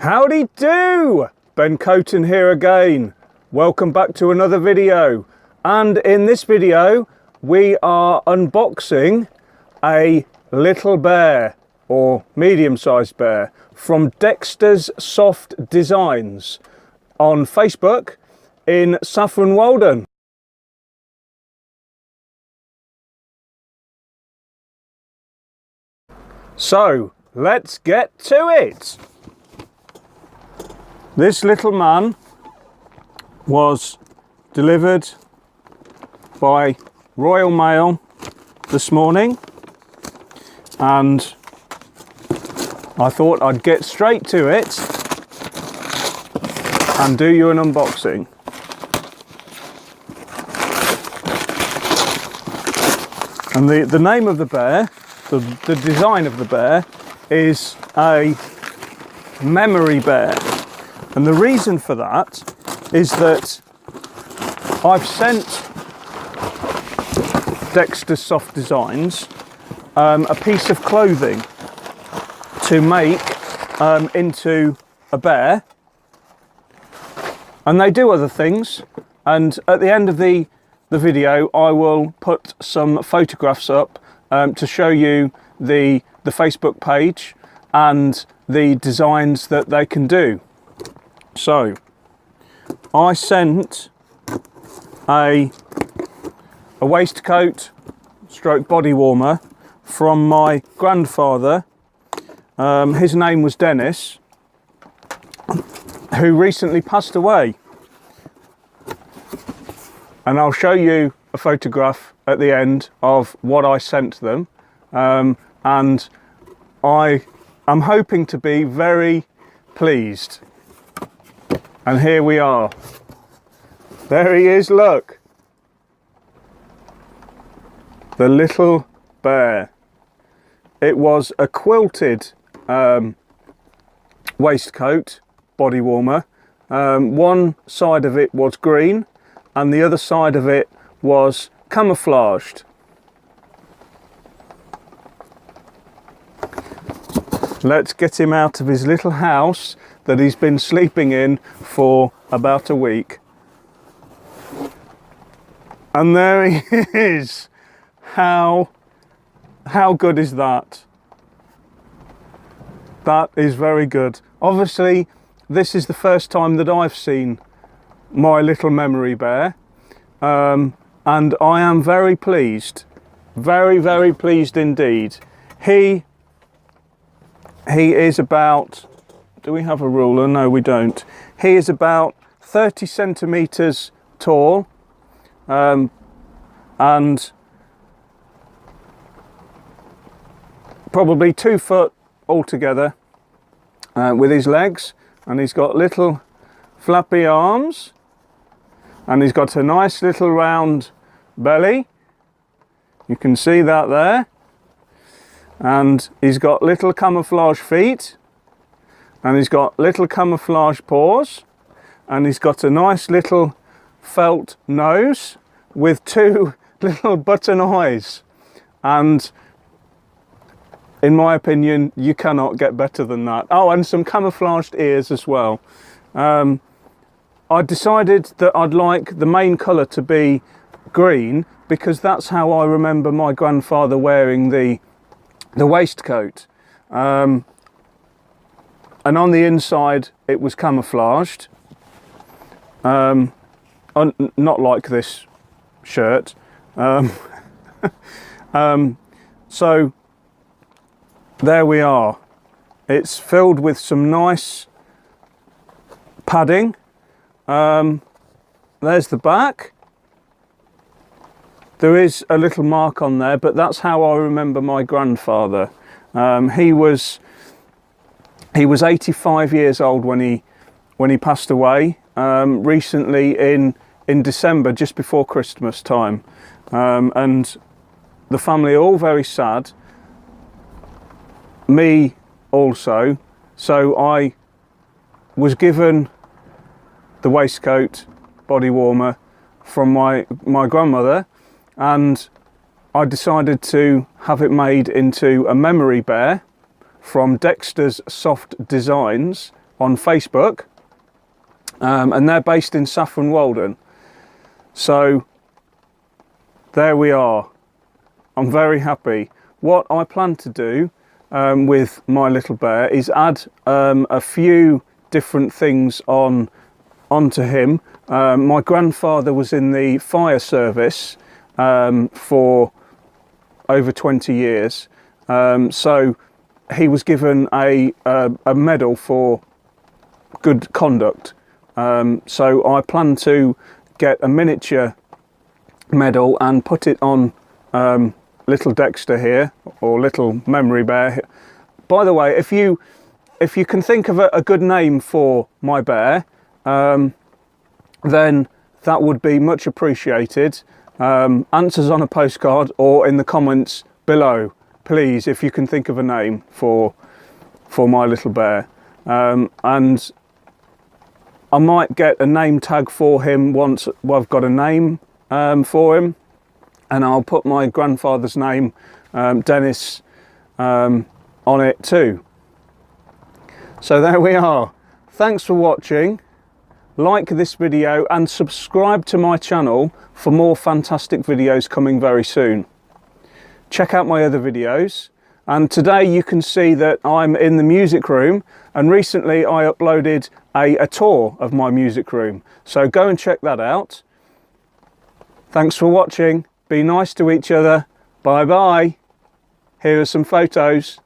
Howdy do! Ben Coaton here again. Welcome back to another video. And in this video, we are unboxing a little bear, or medium-sized bear, from Dexters Soft Designs on Facebook in Saffron Walden. So, let's get to it. This little man was delivered by Royal Mail this morning, and I thought I'd get straight to it and do you an unboxing. And the name of the bear, the design of the bear, is a memory bear. And the reason for that is that I've sent Dexters Soft Designs a piece of clothing to make into a bear, and they do other things, and at the end of the video I will put some photographs up to show you the Facebook page and the designs that they can do. So I sent a waistcoat stroke body warmer from my grandfather. His name was Dennis, who recently passed away, and I'll show you a photograph at the end of what I sent them, and I am hoping to be very pleased. And here we are. There he is, look. The little bear. It was a quilted waistcoat body warmer. One side of it was green and the other side of it was camouflaged. Let's get him out of his little house that he's been sleeping in for about a week. And there he is. How good is that? That is very good. Obviously, this is the first time that I've seen my little memory bear, and I am very pleased. Very pleased indeed. He is about, do we have a ruler? No, we don't. He is about 30 centimeters tall, and probably 2 foot altogether with his legs, and he's got little flappy arms, and he's got a nice little round belly. You can see that there. And he's got little camouflage feet, and he's got little camouflage paws, and he's got a nice little felt nose with 2 little button eyes, and in my opinion you cannot get better than that. Oh, and some camouflaged ears as well. I decided that I'd like the main colour to be green because that's how I remember my grandfather wearing the waistcoat, and on the inside it was camouflaged, not like this shirt. So there we are. It's filled with some nice padding. There's the back. There is a little mark on there, but that's how I remember my grandfather. He was 85 years old when he passed away recently in December, just before Christmas time, and the family are all very sad. Me also. So I was given the waistcoat body warmer from my grandmother, and I decided to have it made into a memory bear from Dexters Soft Designs on Facebook, and they're based in Saffron Walden. So there we are. I'm very happy. What I plan to do with my little bear is add a few different things onto him. My grandfather was in the fire service for over 20 years, so he was given a medal for good conduct. So I plan to get a miniature medal and put it on little Dexter here, or little memory bear. By the way, if you can think of a good name for my bear, then that would be much appreciated. Answers on a postcard or in the comments below, please, if you can think of a name for my little bear. And I might get a name tag for him once I've got a name for him, and I'll put my grandfather's name, Dennis, on it too. So there we are. Thanks for watching. Like this video and subscribe to my channel for more fantastic videos coming very soon. Check out my other videos, and today you can see that I'm in the music room, and recently I uploaded a tour of my music room, so go and check that out. Thanks for watching. Be nice to each other. Bye bye. Here are some photos.